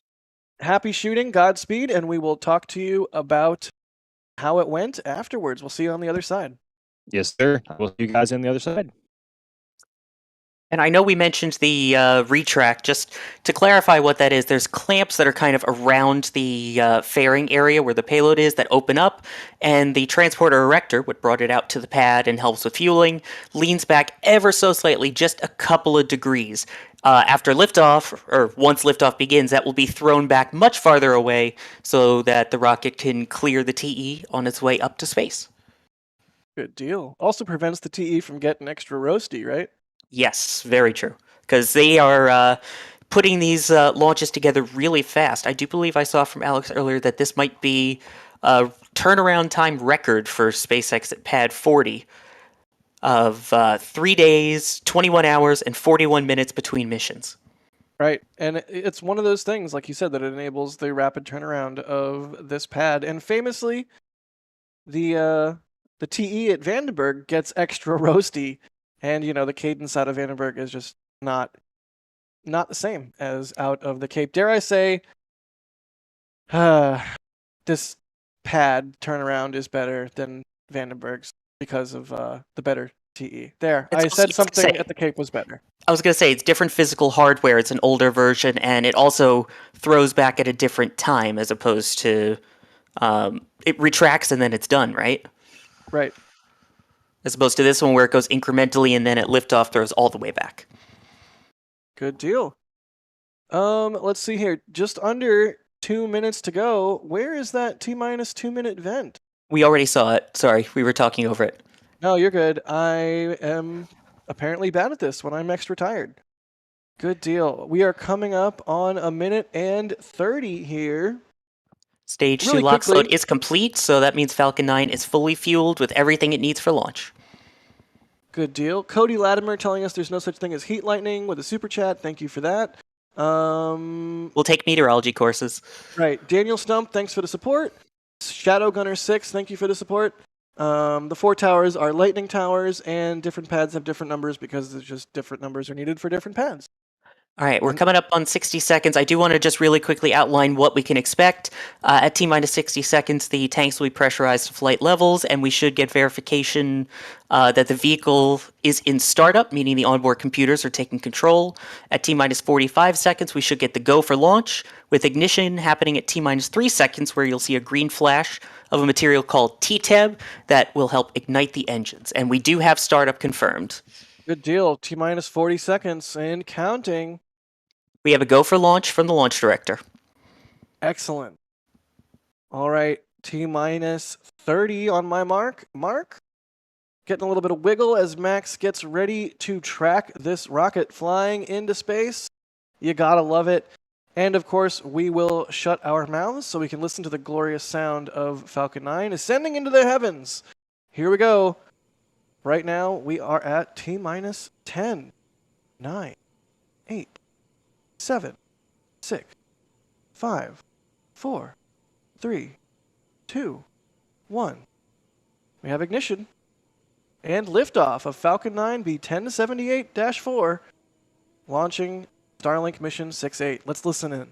Happy shooting, Godspeed, and we will talk to you about how it went afterwards. We'll see you on the other side. Yes, sir. I will see you guys on the other side. And I know we mentioned the retract. Just to clarify what that is, there's clamps that are kind of around the fairing area where the payload is that open up, and the transporter erector, what brought it out to the pad and helps with fueling, leans back ever so slightly, just a couple of degrees. After liftoff, or once liftoff begins, that will be thrown back much farther away so that the rocket can clear the TE on its way up to space. Good deal. Also prevents the TE from getting extra roasty, right? Yes, very true. Because they are putting these launches together really fast. I do believe I saw from Alex earlier that this might be a turnaround time record for SpaceX at Pad 40 of 3 days, 21 hours, and 41 minutes between missions. Right. And it's one of those things, like you said, that it enables the rapid turnaround of this pad. And famously, the TE at Vandenberg gets extra roasty. And, you know, the cadence out of Vandenberg is just not the same as out of the Cape. Dare I say, this pad turnaround is better than Vandenberg's because of the better TE. There, I said something at the Cape was better. I was going to say, it's different physical hardware. It's an older version, and it also throws back at a different time as opposed to it retracts and then it's done, right? Right. As opposed to this one where it goes incrementally and then at liftoff throws all the way back. Good deal. Let's see here. Just under 2 minutes to go. Where is that T-minus 2 minute vent? We already saw it. Sorry, we were talking over it. No, you're good. I am apparently bad at this when I'm extra tired. Good deal. We are coming up on 1 minute and 30 here. Stage Really 2 LOX quickly- load is complete, so that means Falcon 9 is fully fueled with everything it needs for launch. Good deal. Cody Latimer telling us there's no such thing as heat lightning with a super chat. Thank you for that. We'll take meteorology courses. Right. Daniel Stump, thanks for the support. Shadow Gunner 6, thank you for the support. The 4 towers are lightning towers, and different pads have different numbers because there's just different numbers are needed for different pads. All right, we're coming up on 60 seconds. I do want to just really quickly outline what we can expect. At T-minus 60 seconds, the tanks will be pressurized to flight levels, and we should get verification that the vehicle is in startup, meaning the onboard computers are taking control. At T-minus 45 seconds, we should get the go for launch, with ignition happening at T-minus 3 seconds, where you'll see a green flash of a material called TTEB that will help ignite the engines. And we do have startup confirmed. Good deal. T-minus 40 seconds and counting. We have a go for launch from the launch director. Excellent. All right, T-minus 30 on my mark. Mark, getting a little bit of wiggle as Max gets ready to track this rocket flying into space. You gotta love it. And of course, we will shut our mouths so we can listen to the glorious sound of Falcon 9 ascending into the heavens. Here we go. Right now, we are at T-minus 10, 9, 8, 7, 6, 5, 4, 3, 2, 1. We have ignition. And liftoff of Falcon 9 B1078-4, launching Starlink Mission 6-8. Let's listen in.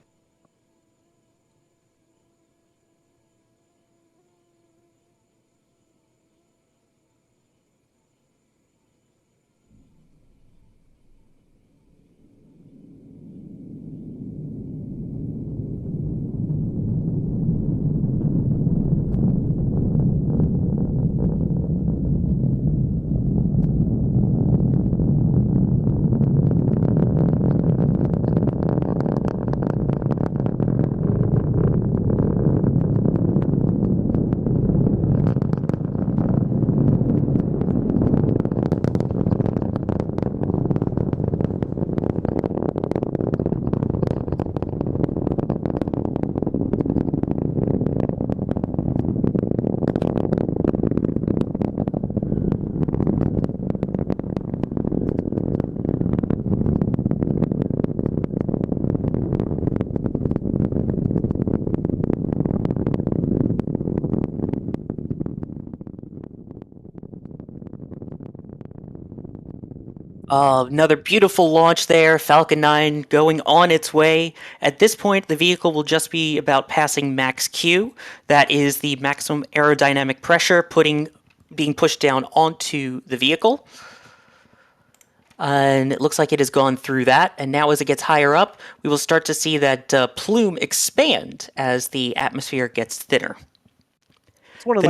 Another beautiful launch there, Falcon 9 going on its way. At this point, the vehicle will just be about passing max Q. That is the maximum aerodynamic pressure being pushed down onto the vehicle. And it looks like it has gone through that. And now as it gets higher up, we will start to see that plume expand as the atmosphere gets thinner. It's one of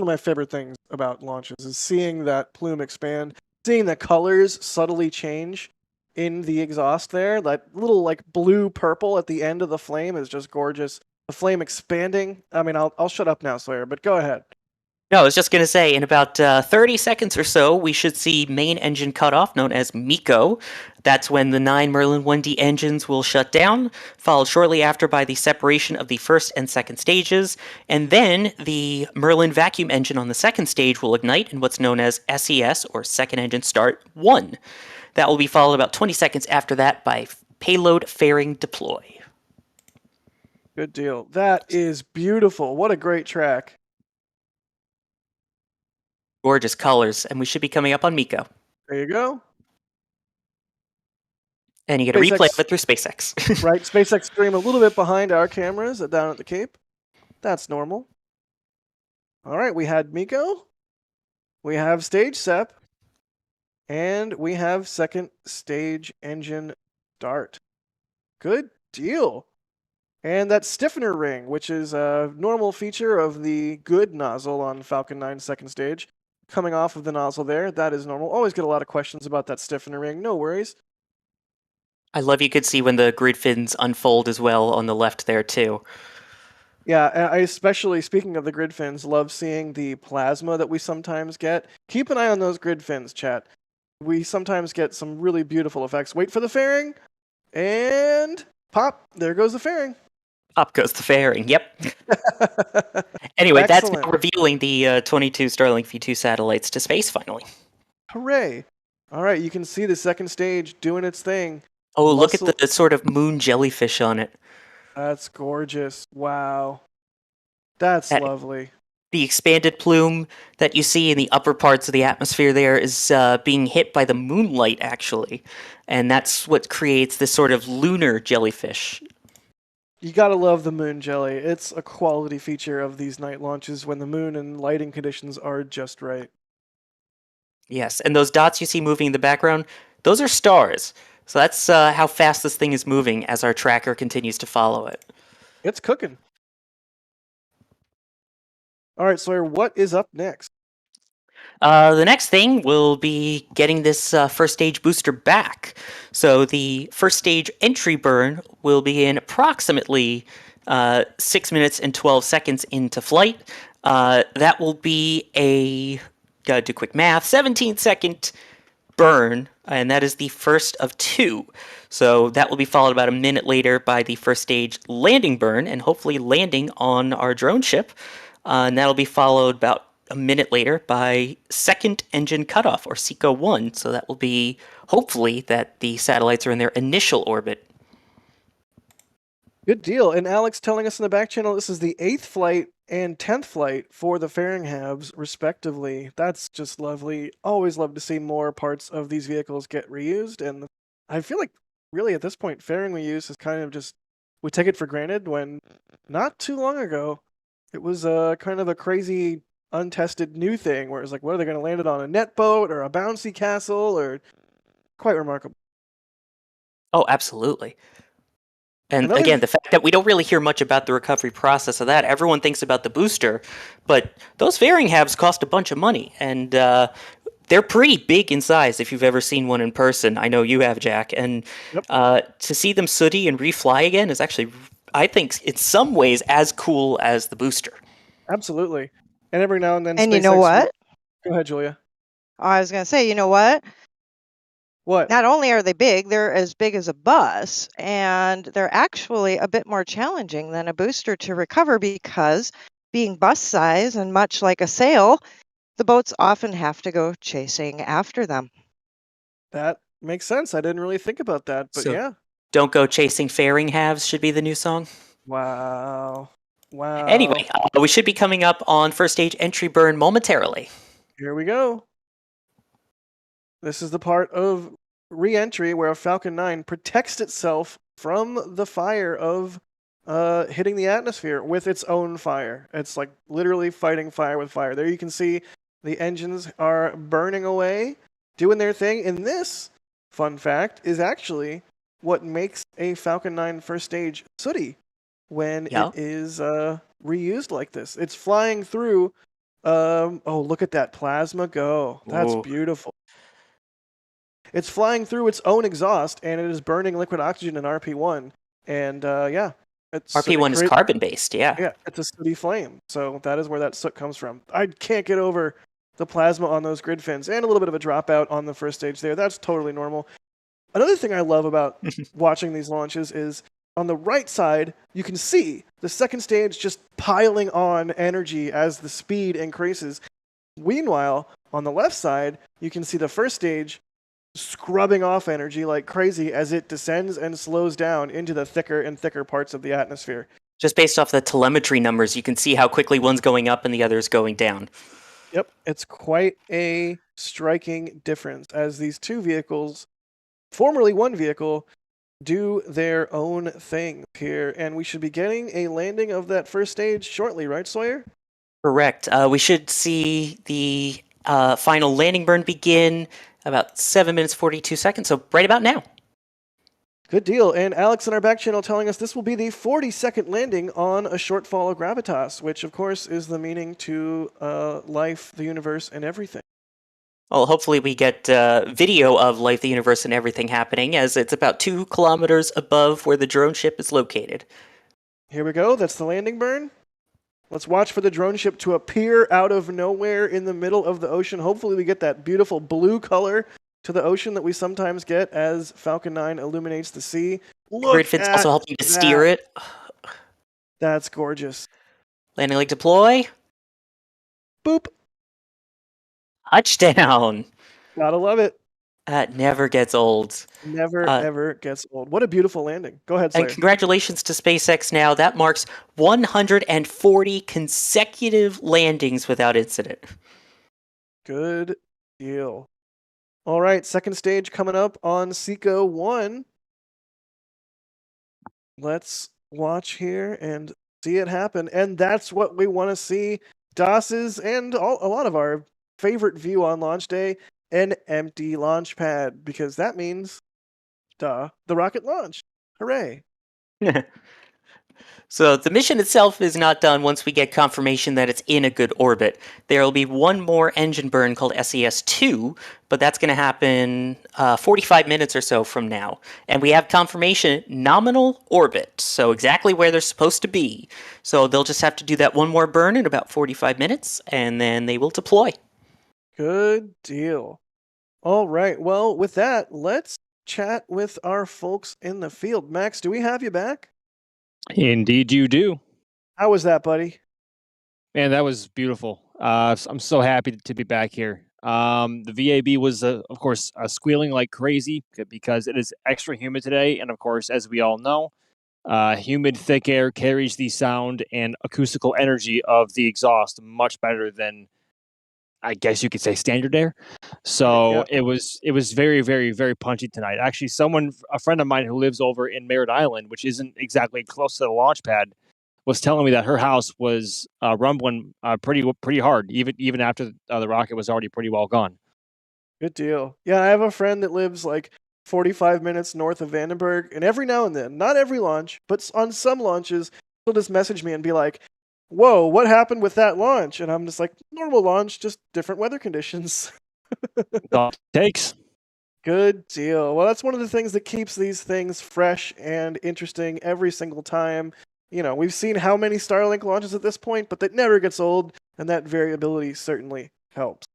my favorite things about launches is seeing that plume expand, seeing the colors subtly change in the exhaust there. That little like blue purple at the end of the flame is just gorgeous. The flame expanding. I mean, I'll shut up now, Sawyer, but go ahead. No, I was just going to say, in about 30 seconds or so, we should see main engine cutoff, known as MECO. That's when the 9 Merlin 1D engines will shut down, followed shortly after by the separation of the first and second stages, and then the Merlin vacuum engine on the second stage will ignite in what's known as SES, or Second Engine Start 1. That will be followed about 20 seconds after that by payload fairing deploy. Good deal. That is beautiful. What a great track. Gorgeous colors, and we should be coming up on MECO. There you go. And you get a replay of it through SpaceX. Right, SpaceX stream a little bit behind our cameras down at the Cape. That's normal. All right, we had MECO. We have stage SEP. And we have second stage engine start. Good deal. And that stiffener ring, which is a normal feature of the good nozzle on Falcon 9 second stage, coming off of the nozzle there, that is normal. Always get a lot of questions about that stiffener ring. No worries. I love you could see when the grid fins unfold as well on the left there too. Yeah, I especially, speaking of the grid fins, love seeing the plasma that we sometimes get. Keep an eye on those grid fins, chat. We sometimes get some really beautiful effects. Wait for the fairing, and pop, there goes the fairing. Up goes the fairing, yep. Anyway, Excellent. That's now revealing the 22 Starlink V2 satellites to space finally. Hooray. All right, you can see the second stage doing its thing. Oh, look at the sort of moon jellyfish on it. That's gorgeous. Wow. That's lovely. The expanded plume that you see in the upper parts of the atmosphere there is being hit by the moonlight, actually. And that's what creates this sort of lunar jellyfish. You gotta love the moon jelly. It's a quality feature of these night launches when the moon and lighting conditions are just right. Yes, and those dots you see moving in the background, those are stars. So that's how fast this thing is moving as our tracker continues to follow it. It's cooking. All right, Sawyer, what is up next? The next thing will be getting this first stage booster back. So the first stage entry burn will be in approximately 6 minutes and 12 seconds into flight. That will be gotta do quick math, 17-second burn, and that is the first of 2. So that will be followed about a minute later by the first stage landing burn, and hopefully landing on our drone ship. And that'll be followed about a minute later by second engine cutoff, or SECO 1. So that will be hopefully that the satellites are in their initial orbit. Good deal. And Alex telling us in the back channel this is the 8th flight and 10th flight for the Faringhabs, respectively. That's just lovely. Always love to see more parts of these vehicles get reused. And I feel like, really, at this point, fairing reuse is kind of just, we take it for granted when not too long ago, it was kind of a crazy, untested new thing where it's like, what are they going to land it on? A net boat or a bouncy castle? Or quite remarkable. Oh, absolutely. And Another again, the fact that we don't really hear much about the recovery process of that, everyone thinks about the booster, but those Faringhabs cost a bunch of money, and they're pretty big in size if you've ever seen one in person. I know you have, Jack. And to see them sooty and refly again is actually, I think, in some ways as cool as the booster. Absolutely. And every now and then, And you know SpaceX what? Go ahead, Julia. I was going to say, you know what? What? Not only are they big, they're as big as a bus, and they're actually a bit more challenging than a booster to recover because, being bus size and much like a sail, the boats often have to go chasing after them. That makes sense. I didn't really think about that, but So- yeah. Don't Go Chasing Faringhabs should be the new song. Wow. Wow. Anyway, we should be coming up on first stage entry burn momentarily. Here we go. This is the part of re-entry where a Falcon 9 protects itself from the fire of hitting the atmosphere with its own fire. It's like literally fighting fire with fire. There you can see the engines are burning away, doing their thing. And this, fun fact, is actually what makes a Falcon 9 first stage sooty when Yeah. it is reused like this. It's flying through. Oh, look at that plasma go. That's Ooh. beautiful. It's flying through its own exhaust, and it is burning liquid oxygen in RP1. And yeah, RP1 is carbon-based, yeah. Yeah, it's a sooty flame. So that is where that soot comes from. I can't get over the plasma on those grid fins, and a little bit of a dropout on the first stage there. That's totally normal. Another thing I love about watching these launches is on the right side, you can see the second stage just piling on energy as the speed increases. Meanwhile, on the left side, you can see the first stage scrubbing off energy like crazy as it descends and slows down into the thicker and thicker parts of the atmosphere. Just based off the telemetry numbers, you can see how quickly one's going up and the other's going down. Yep, it's quite a striking difference as these two vehicles, formerly one vehicle, do their own thing here. And we should be getting a landing of that first stage shortly, right, Sawyer? Correct. We should see the final landing burn begin about 7 minutes, 42 seconds, so right about now. Good deal. And Alex in our back channel telling us this will be the 42nd landing on a shortfall of gravitas, which of course is the meaning to life, the universe, and everything. Well, hopefully we get video of life, the universe, and everything happening, as it's about 2 kilometers above where the drone ship is located. Here we go. That's the landing burn. Let's watch for the drone ship to appear out of nowhere in the middle of the ocean. Hopefully we get that beautiful blue color to the ocean that we sometimes get as Falcon 9 illuminates the sea. Grid fins also helping to steer it. That's gorgeous. Landing leg deploy. Boop. Touchdown. Gotta love it. That never gets old. Never, ever gets old. What a beautiful landing. Go ahead, And Slayer. congratulations to SpaceX now. That marks 140 consecutive landings without incident. Good deal. All right, second stage coming up on SECO 1. Let's watch here and see it happen. And that's what we want to see. DOS's and a lot of our favorite view on launch day, an empty launch pad, because that means, the rocket launch. Hooray. So the mission itself is not done once we get confirmation that it's in a good orbit. There will be one more engine burn called SES-2, but that's going to happen 45 minutes or so from now. And we have confirmation nominal orbit, so exactly where they're supposed to be. So they'll just have to do that one more burn in about 45 minutes, and then they will deploy. Good deal. All right. Well, with that, let's chat with our folks in the field. Max, do we have you back? Indeed, you do. How was that, buddy? Man, that was beautiful. I'm so happy to be back here. The VAB was, of course, squealing like crazy because it is extra humid today. And of course, as we all know, humid, thick air carries the sound and acoustical energy of the exhaust much better than, I guess you could say, standard air. So it was very, very, very punchy tonight. Actually, a friend of mine who lives over in Merritt Island, which isn't exactly close to the launch pad, was telling me that her house was rumbling pretty hard, even after the rocket was already pretty well gone. Good deal. Yeah, I have a friend that lives like 45 minutes north of Vandenberg, and every now and then, not every launch, but on some launches, he'll just message me and be like, "Whoa, what happened with that launch?" And I'm just like, "Normal launch, just different weather conditions." All it takes. Good deal. Well, that's one of the things that keeps these things fresh and interesting every single time. You know, we've seen how many Starlink launches at this point, but that never gets old, and that variability certainly helps.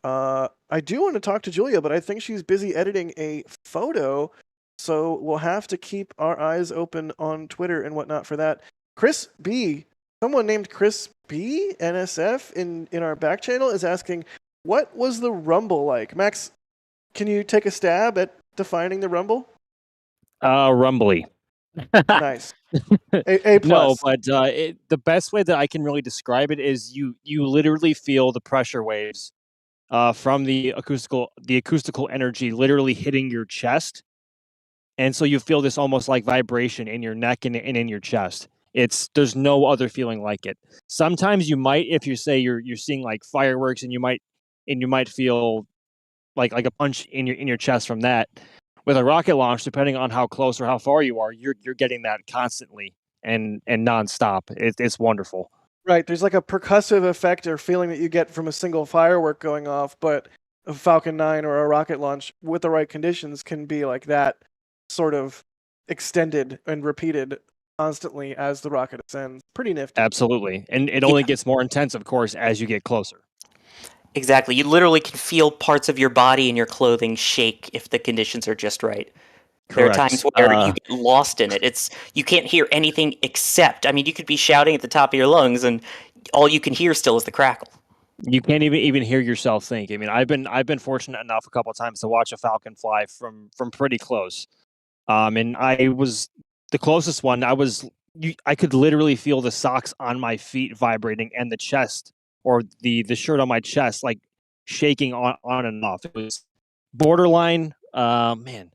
I do want to talk to Julia, but I think she's busy editing a photo, so we'll have to keep our eyes open on Twitter and whatnot for that. Chris B, someone named Chris B, NSF, in our back channel is asking, what was the rumble like? Max, can you take a stab at defining the rumble? Rumbly. Nice. A plus. No, but the best way that I can really describe it is you literally feel the pressure waves from the acoustical energy literally hitting your chest, and so you feel this almost like vibration in your neck and in your chest. There's no other feeling like it. Sometimes you might, if you say you're seeing like fireworks, and you might feel like a punch in your chest from that. With a rocket launch, depending on how close or how far you are, you're getting that constantly and nonstop. It's wonderful. Right, there's like a percussive effect or feeling that you get from a single firework going off, but a Falcon 9 or a rocket launch with the right conditions can be like that, sort of extended and repeated constantly as the rocket ascends. Pretty nifty. Absolutely. And it only gets more intense, of course, as you get closer. Exactly. You literally can feel parts of your body and your clothing shake if the conditions are just right. There are times where you get lost in it. You can't hear anything except, I mean, you could be shouting at the top of your lungs, and all you can hear still is the crackle. You can't even hear yourself think. I mean, I've been fortunate enough a couple of times to watch a Falcon fly from pretty close. And I was the closest one. I could literally feel the socks on my feet vibrating and the chest or the shirt on my chest like shaking on and off. It was borderline. Man,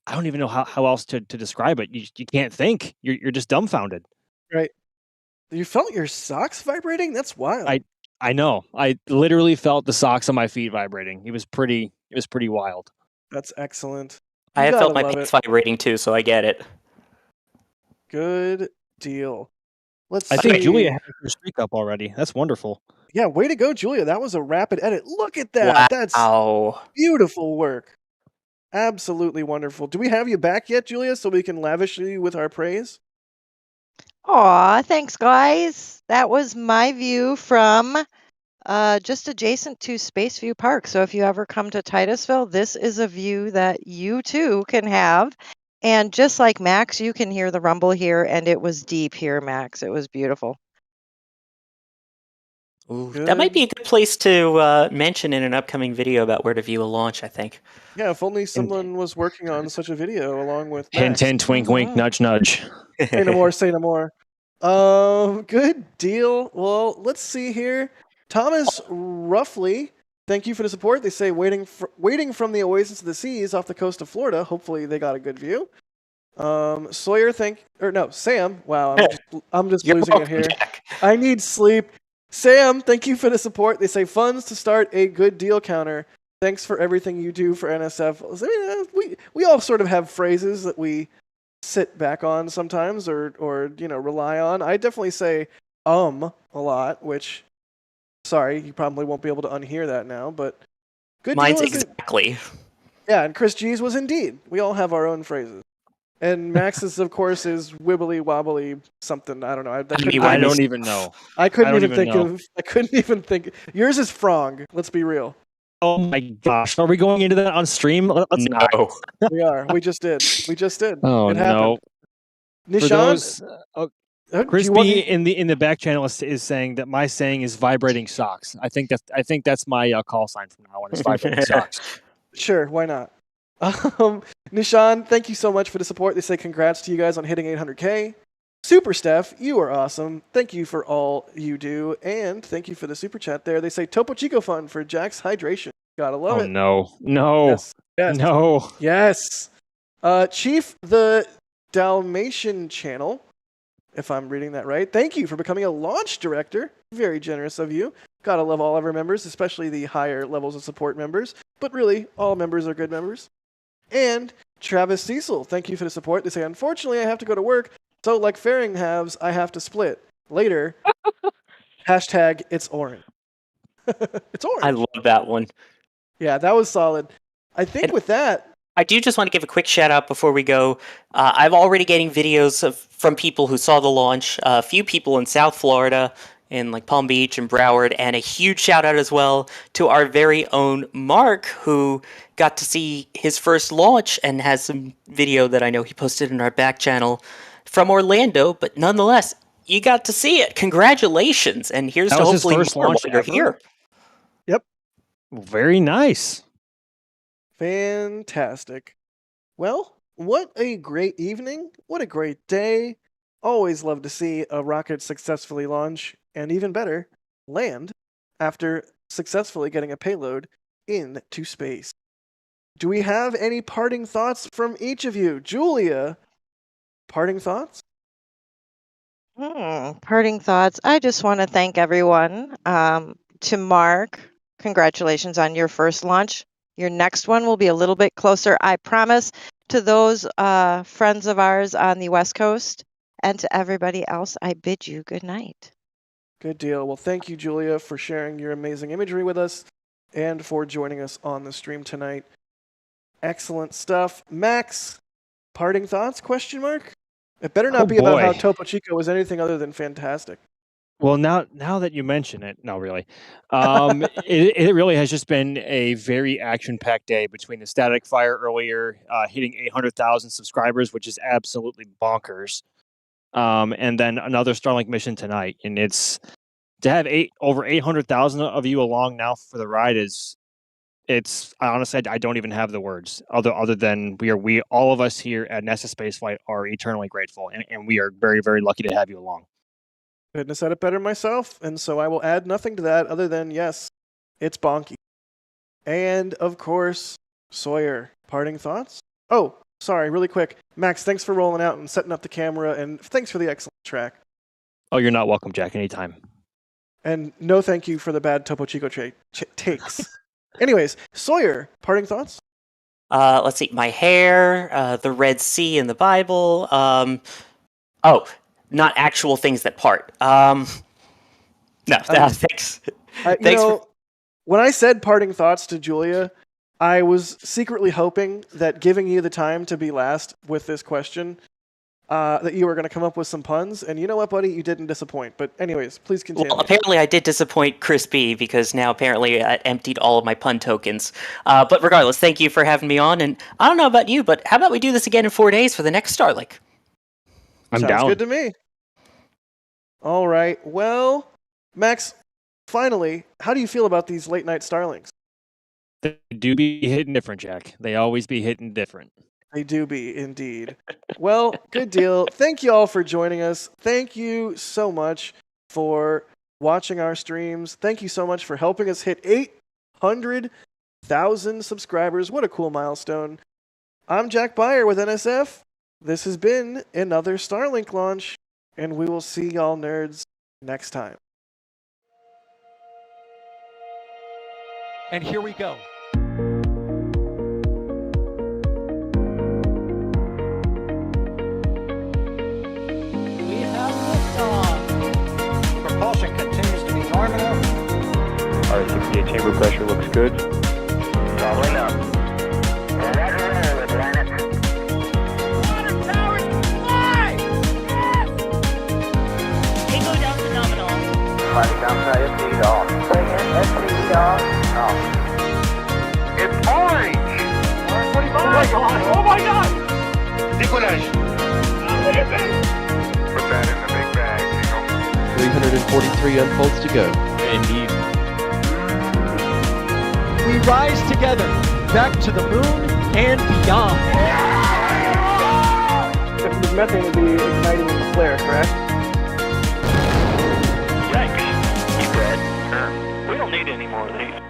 I don't even know how else to describe it. You can't think. You're just dumbfounded. Right. You felt your socks vibrating? That's wild. I know. I literally felt the socks on my feet vibrating. It was pretty wild. That's excellent. I have felt my pants vibrating too, so I get it. Good deal. I think Julia has her streak up already. That's wonderful. Yeah, way to go, Julia. That was a rapid edit. Look at that. Wow. That's beautiful work. Absolutely wonderful. Do we have you back yet, Julia, so we can lavish you with our praise? Aw, thanks, guys. That was my view from just adjacent to Spaceview Park. So if you ever come to Titusville, this is a view that you too can have. And just like Max, you can hear the rumble here, and it was deep here, Max. It was beautiful. Ooh, that might be a good place to mention in an upcoming video about where to view a launch, I think. Yeah, if only someone was working on such a video along with Max. Hint, hint, twink, wink, nudge, nudge. Say no more, say no more. Good deal. Well, let's see here. Thomas Roughly, thank you for the support. They say waiting from the oasis of the seas off the coast of Florida. Hopefully they got a good view. Sawyer, Sam. Wow, I'm just losing it here. Jack. I need sleep. Sam, thank you for the support. They say funds to start a good deal counter. Thanks for everything you do for NSF. I mean, we all sort of have phrases that we sit back on sometimes or rely on. I definitely say a lot, which sorry, you probably won't be able to unhear that now, but good Mine's deal is exactly. yeah, and Chris G's was indeed. We all have our own phrases. And Max's, of course, is wibbly wobbly something. I don't know. I don't even know. I couldn't don't even even think know. of. I couldn't even think. Yours is frog. Let's be real. Oh my gosh, are we going into that on stream? Let's not. No. We are. We just did. Oh It happened. no. For Nishan, those, do Chris you want B me- in the back channel is saying that my saying is vibrating socks. I think that's my call sign from now on. Is vibrating socks. Sure, why not? Nishan, thank you so much for the support. They say congrats to you guys on hitting 800K. Super Steph, you are awesome. Thank you for all you do. And thank you for the super chat there. They say Topo Chico Fun for Jack's hydration. Gotta love Oh it. no. Yes. Yes. No. Yes. Chief, the Dalmatian channel, if I'm reading that right, thank you for becoming a launch director. Very generous of you. Gotta love all of our members, especially the higher levels of support members. But really, all members are good members. And Travis Cecil, thank you for the support. They say, unfortunately, I have to go to work, so like fairing halves, I have to split. Later, hashtag it's orange. It's orange. I love that one. Yeah, that was solid. I think And- with that, I do just want to give a quick shout out before we go. I'm already getting videos from people who saw the launch. A few people in South Florida, in like Palm Beach and Broward, and a huge shout out as well to our very own Mark, who got to see his first launch and has some video that I know he posted in our back channel from Orlando. But nonetheless, you got to see it. Congratulations! And here's That to was his hopefully first more launch while you're ever? here. Very nice. fantastic. Well, what a great evening. What a great day. Always love to see a rocket successfully launch, and even better, land after successfully getting a payload into space. Do we have any parting thoughts from each of you? Julia, parting thoughts? Parting thoughts. I just want to thank everyone. To Mark, congratulations on your first launch. Your next one will be a little bit closer, I promise. To those friends of ours on the West Coast, and to everybody else, I bid you good night. Good deal. Well, thank you, Julia, for sharing your amazing imagery with us and for joining us on the stream tonight. Excellent stuff. Max, parting thoughts? Question mark? It better not Oh, be about how boy. Topo Chico was anything other than fantastic. Well, now that you mention it, no, really, it really has just been a very action-packed day between the static fire earlier, hitting 800,000 subscribers, which is absolutely bonkers, and then another Starlink mission tonight. And it's to have over 800,000 of you along now for the ride it's honestly I don't even have the words other than we all of us here at NASA Spaceflight are eternally grateful, and we are very, very lucky to have you along. Couldn't have said it better myself, and so I will add nothing to that other than, yes, it's bonky. And, of course, Sawyer, parting thoughts? Oh, sorry, really quick. Max, thanks for rolling out and setting up the camera, and thanks for the excellent track. Oh, you're not welcome, Jack. Anytime. And no thank you for the bad Topo Chico takes. Anyways, Sawyer, parting thoughts? Let's see. My hair, the Red Sea in the Bible. Not actual things that part. No, thanks. Thanks when I said parting thoughts to Julia, I was secretly hoping that giving you the time to be last with this question, that you were going to come up with some puns. And you know what, buddy? You didn't disappoint. But anyways, please continue. Well, apparently I did disappoint Chris B because now apparently I emptied all of my pun tokens. But regardless, thank you for having me on. And I don't know about you, but how about we do this again in 4 days for the next Starlink? I'm Sounds down. good to me. All right. Well, Max, finally, how do you feel about these late night Starlinks? They do be hitting different, Jack. They always be hitting different. They do be, indeed. Well, good deal. Thank you all for joining us. Thank you so much for watching our streams. Thank you so much for helping us hit 800,000 subscribers. What a cool milestone. I'm Jack Beyer with NSF. This has been another Starlink launch, and we will see y'all nerds next time. And here we go. Good. Following up. Roger, roger, Atlantic. Tango down to nominal. Flight downside FTE off. Say again, FTE off. Off. It's orange! 145! Oh my God! Oh my God! Decollage. Put that in the big bag, Eagle. 343 unfolds to go. Indeed. We rise together back to the moon and beyond. This methane will be igniting in the flare, correct? Yikes. You dead? Sure. We don't need any more of these.